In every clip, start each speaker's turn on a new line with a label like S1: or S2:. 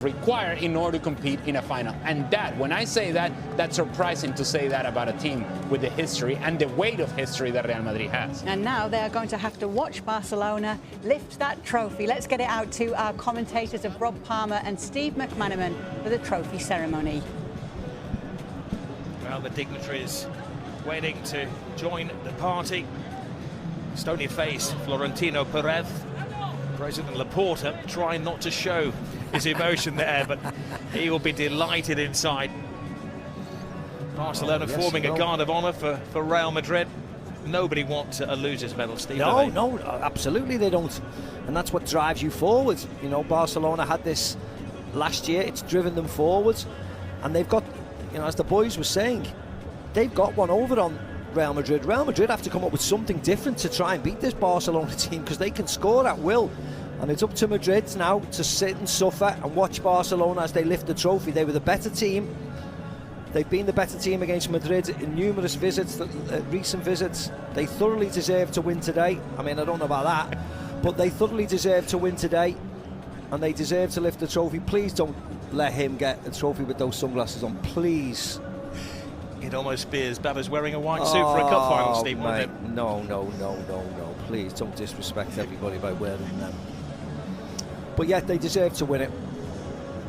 S1: required in order to compete in a final. And that, when I say that, that's surprising to say that about a team with the history and the weight of history that Real Madrid has.
S2: And now they're going to have to watch Barcelona lift that trophy. Let's get it out to our commentators of Rob Palmer and Steve McManaman for the trophy ceremony.
S3: Well, the dignitaries waiting to join the party. Stony face Florentino Perez. President Laporta trying not to show his emotion there, but he will be delighted inside. Barcelona forming a guard of honour for Real Madrid. Nobody wants a loser's medal, Steve.
S4: No, absolutely they don't. And that's what drives you forward. You know, Barcelona had this last year. It's driven them forwards. And they've got, you know, as the boys were saying, they've got one over on Real Madrid. Real Madrid have to come up with something different to try and beat this Barcelona team, because they can score at will. And it's up to Madrid now to sit and suffer and watch Barcelona as they lift the trophy. They were the better team. They've been the better team against Madrid in numerous visits, recent visits. They thoroughly deserve to win today. I mean, I don't know about that, but they thoroughly deserve to win today, and they deserve to lift the trophy. Please don't let him get a trophy with those sunglasses on, please.
S3: It'd almost be as bad as wearing a white suit for a cup final, Steve, wouldn't it?
S4: No. Please don't disrespect everybody by wearing them. But yet they deserve to win it.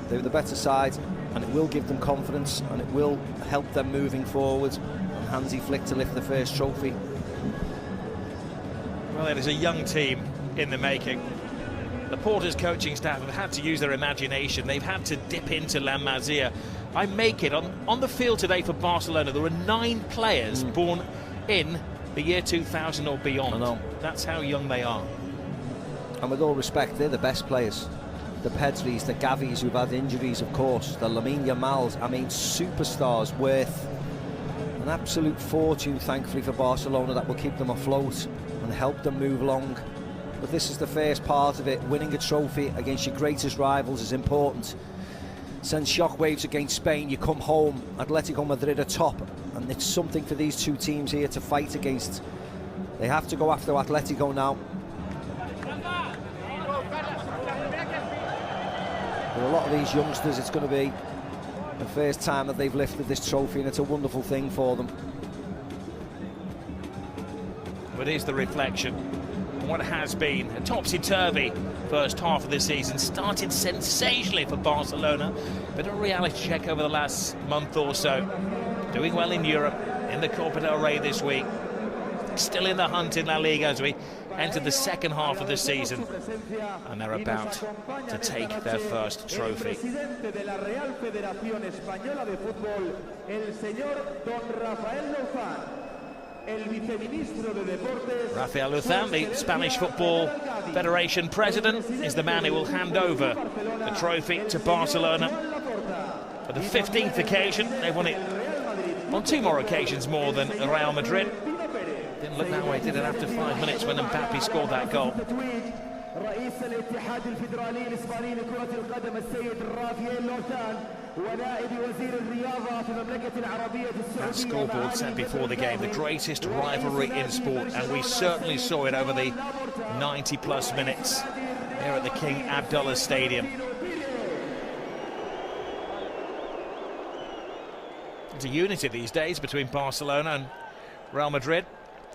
S4: They were the better side, and it will give them confidence, and it will help them moving forward. And Hansi Flick to lift the first trophy.
S3: Well, it is a young team in the making. The Porter's coaching staff have had to use their imagination. They've had to dip into La Masia. I make it on the field today for Barcelona. There were 9 players born in the year 2000 or beyond.
S4: I know.
S3: That's how young they are.
S4: And with all respect, they're the best players. The Pedris, the Gavis, who've had injuries, of course, the Lamine Yamals, I mean, superstars worth an absolute fortune, thankfully, for Barcelona, that will keep them afloat and help them move along. But this is the first part of it. Winning a trophy against your greatest rivals is important. Sends shockwaves against Spain. You come home, Atletico Madrid are top, and it's something for these two teams here to fight against. They have to go after Atletico now. For a lot of these youngsters, it's going to be the first time that they've lifted this trophy, and it's a wonderful thing for them.
S3: But here's the reflection. What has been a topsy-turvy first half of the season. Started sensationally for Barcelona, but a reality check over the last month or so. Doing well in Europe, in the Copa del Rey this week. Still in the hunt in La Liga as we enter the second half of the season, and they're about to take their first trophy. Rafael Luzán, the Spanish Football Federation president, is the man who will hand over the trophy to Barcelona. For the 15th occasion, they've won it on 2 more occasions more than Real Madrid. Didn't look that way, did it, after 5 minutes when Mbappe scored that goal. That scoreboard said before the game, the greatest rivalry in sport, and we certainly saw it over the 90+ minutes here at the King Abdullah Stadium. There's a unity these days between Barcelona and Real Madrid.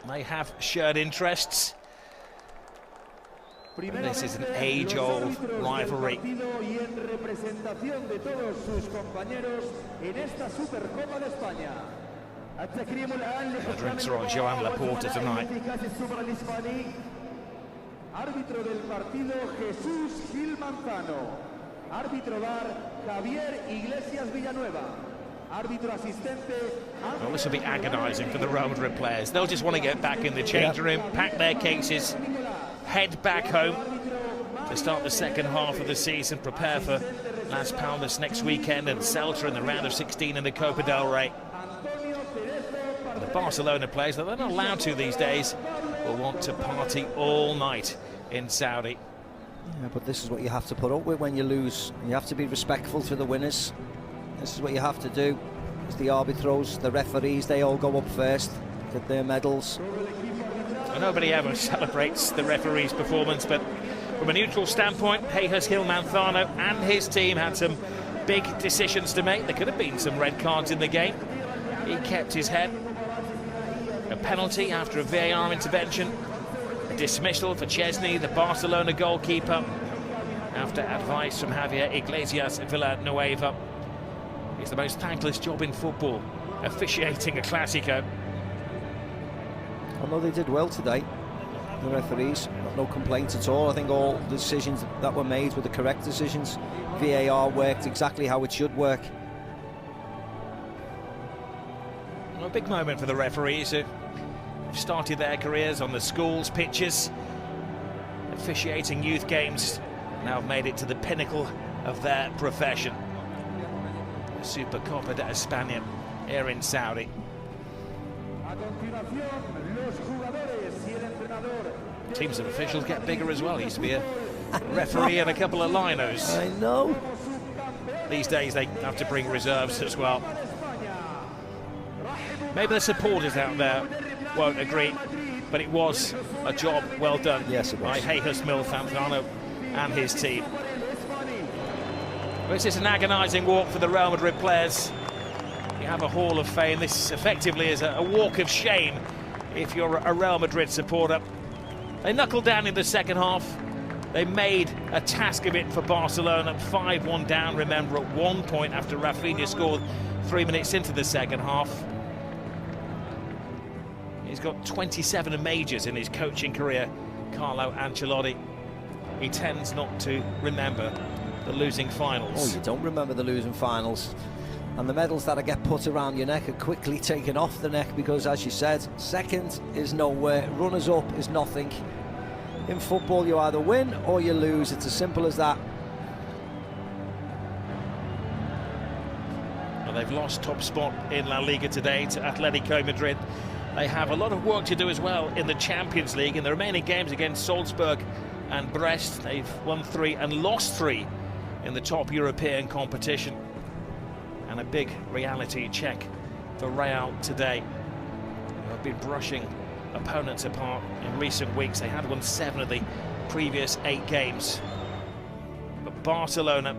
S3: They have shared interests. And this is an age-old rivalry. The drinks are on Joan Laporta tonight.
S5: Árbitro del partido Jesús Gil Manzano. Árbitro VAR Javier Iglesias Villanueva.
S3: Well, this will be agonising for the Real Madrid players. They'll just want to get back in the changing room, pack their cases, head back home to start the second half of the season, prepare for Las Palmas next weekend and Celta in the round of 16 in the Copa del Rey. And the Barcelona players, that they're not allowed to these days, will want to party all night in Saudi.
S4: Yeah, but this is what you have to put up with when you lose. You have to be respectful to the winners. This is what you have to do. It's the arbitros, the referees, they all go up first, get their medals.
S3: Nobody ever celebrates the referee's performance, but From a neutral standpoint, Jesus Gil Manzano and his team had some big decisions to make. There could have been some red cards in the game. He kept his head. A penalty after a VAR intervention. A dismissal for Chesney, the Barcelona goalkeeper, after advice from Javier Iglesias Villanueva. It's the most thankless job in football, officiating a Clásico.
S4: Although they did well today, the referees, no complaints at all. I think all the decisions that were made were the correct decisions. VAR worked exactly how it should work.
S3: A big moment for the referees who have started their careers on the schools' pitches, officiating youth games, now have made it to the pinnacle of their profession. The Supercopa de España here in Saudi. Teams of officials get bigger as well. He used to be a referee and a couple of linos.
S4: I know.
S3: These days they have to bring reserves as well. Maybe the supporters out there won't agree, but it was a job well done.
S4: Yes, it was.
S3: By Jesus Gil Manzano and his team. This is an agonising walk for the Real Madrid players. You have a Hall of Fame. This effectively is a walk of shame if you're a Real Madrid supporter. They knuckled down in the second half. They made a task of it for Barcelona. 5-1 down, remember, at 1 point after Rafinha scored 3 minutes into the second half. He's got 27 majors in his coaching career, Carlo Ancelotti. He tends not to remember the losing finals.
S4: Oh, you don't remember the losing finals. And the medals that get put around your neck are quickly taken off the neck because, as you said, second is nowhere, runners-up is nothing. In football, you either win or you lose. It's as simple as that.
S3: Well, they've lost top spot in La Liga today to Atletico Madrid. They have a lot of work to do as well in the Champions League. In the remaining games against Salzburg and Brest, they've won 3 and lost 3 in the top European competition. And a big reality check for Real today. They've been brushing opponents apart in recent weeks. They had won 7 of the previous 8 games. But Barcelona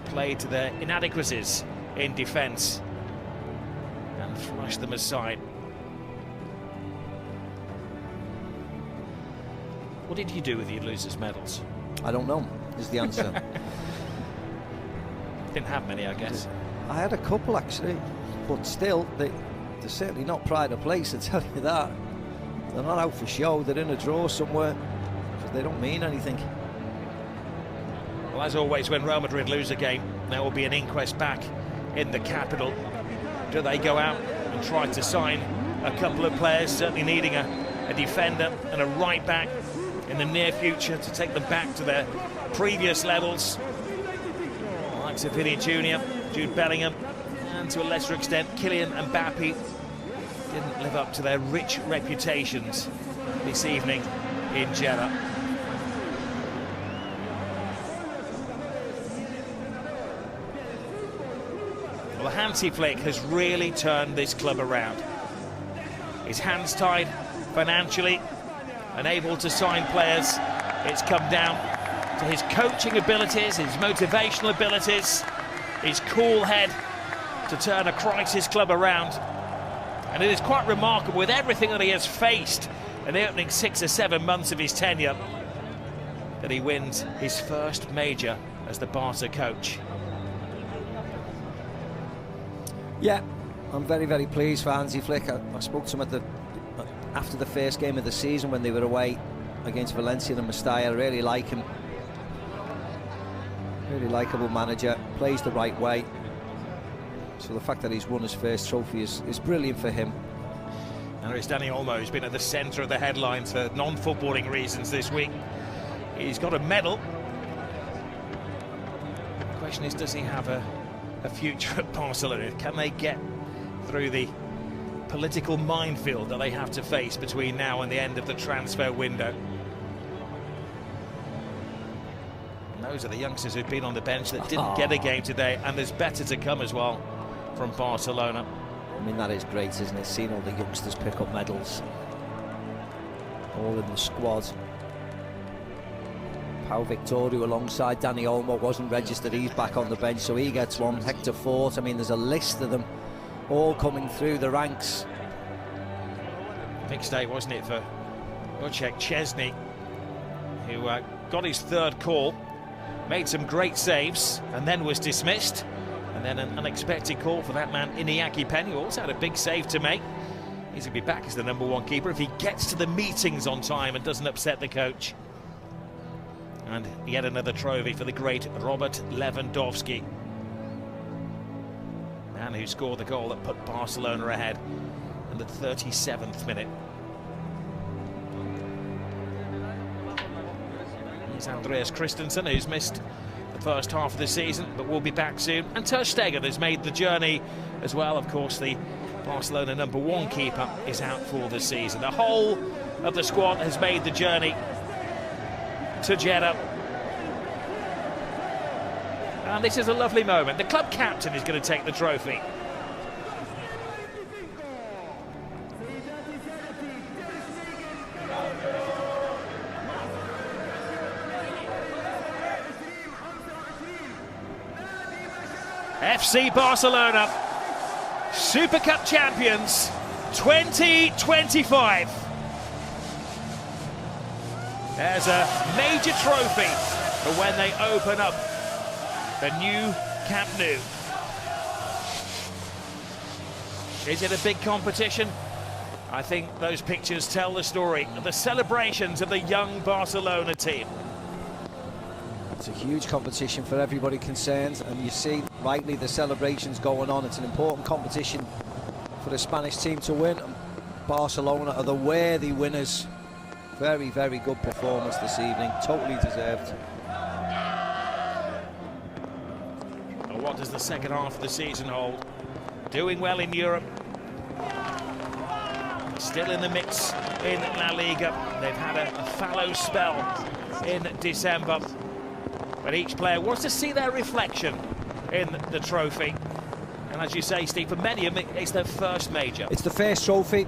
S3: played to their inadequacies in defence and flushed them aside. What did you do with your losers' medals?
S4: I don't know, is the answer.
S3: Didn't have many, I guess.
S4: I had a couple, actually. But still, they're certainly not pride of place, I tell you that. They're not out for show. They're in a drawer somewhere because they don't mean anything.
S3: Well, as always, when Real Madrid lose a game, there will be an inquest back in the capital. Do they go out and try to sign a couple of players, certainly needing a defender and a right back in the near future to take them back to their previous levels? Like Vini Jr., Jude Bellingham, and to a lesser extent Kylian Mbappe didn't live up to their rich reputations this evening in Jeddah. Well, the Hansi Flick has really turned this club around. His hands tied financially, unable to sign players. It's come down to his coaching abilities, his motivational abilities, his cool head to turn a crisis club around. And it is quite remarkable, with everything that he has faced in the opening 6 or 7 months of his tenure, that he wins his first major as the Barca coach.
S4: Yeah, I'm very, very pleased for Hansi Flick. I spoke to him after the first game of the season when they were away against Valencia and Mestalla. I really like him. Really likeable manager, plays the right way. So the fact that he's won his first trophy is brilliant for him.
S3: And there's Dani Olmo, who's been at the centre of the headlines for non-footballing reasons this week. He's got a medal. The question is, does he have a future at Barcelona? Can they get through the political minefield that they have to face between now and the end of the transfer window? And those are the youngsters who've been on the bench that didn't get a game today, and there's better to come as well from Barcelona.
S4: I mean, that is great, isn't it? Seeing all the youngsters pick up medals, all in the squad. Pau Victorio alongside Danny Olmo wasn't registered, he's back on the bench, so he gets one. Hector Fort, I mean, there's a list of them all coming through the ranks.
S3: Big day, wasn't it, for Wojciech Szczesny, who got his third call, made some great saves, and then was dismissed. And then an unexpected call for that man, Iñaki Peña, who also had a big save to make. He's going to be back as the #1 keeper if he gets to the meetings on time and doesn't upset the coach. And yet another trophy for the great Robert Lewandowski, man who scored the goal that put Barcelona ahead in the 37th minute. Here's Andreas Christensen, who's missed the first half of the season, but will be back soon. And Ter Stegen has made the journey as well. Of course, the Barcelona #1 keeper is out for the season. The whole of the squad has made the journey to Jeddah. And this is a lovely moment. The club captain is going to take the trophy. FC Barcelona, Super Cup champions 2025. There's a major trophy for when they open up the new Camp Nou. Is it a big competition? I think those pictures tell the story of the celebrations of the young Barcelona team.
S4: It's a huge competition for everybody concerned, and you see rightly the celebrations going on. It's an important competition for the Spanish team to win, and Barcelona are the worthy winners. Very, very good performance this evening, totally deserved.
S3: Well, what does the second half of the season hold? Doing well in Europe, still in the mix in La Liga. They've had a fallow spell in December, but each player wants to see their reflection in the trophy. And as you say, Steve, for many of them, it's their first major.
S4: It's the first trophy,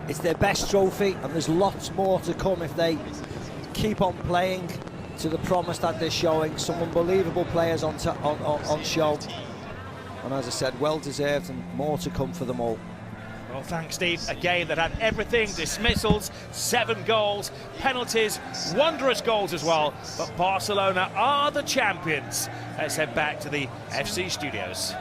S4: it's their best trophy, and there's lots more to come if they keep on playing to the promise that they're showing. Some unbelievable players on show, and as I said, well deserved, and more to come for them all.
S3: Well, thanks, Steve. A game that had everything: dismissals, 7 goals, penalties, wondrous goals as well. But Barcelona are the champions. Let's head back to the FC studios.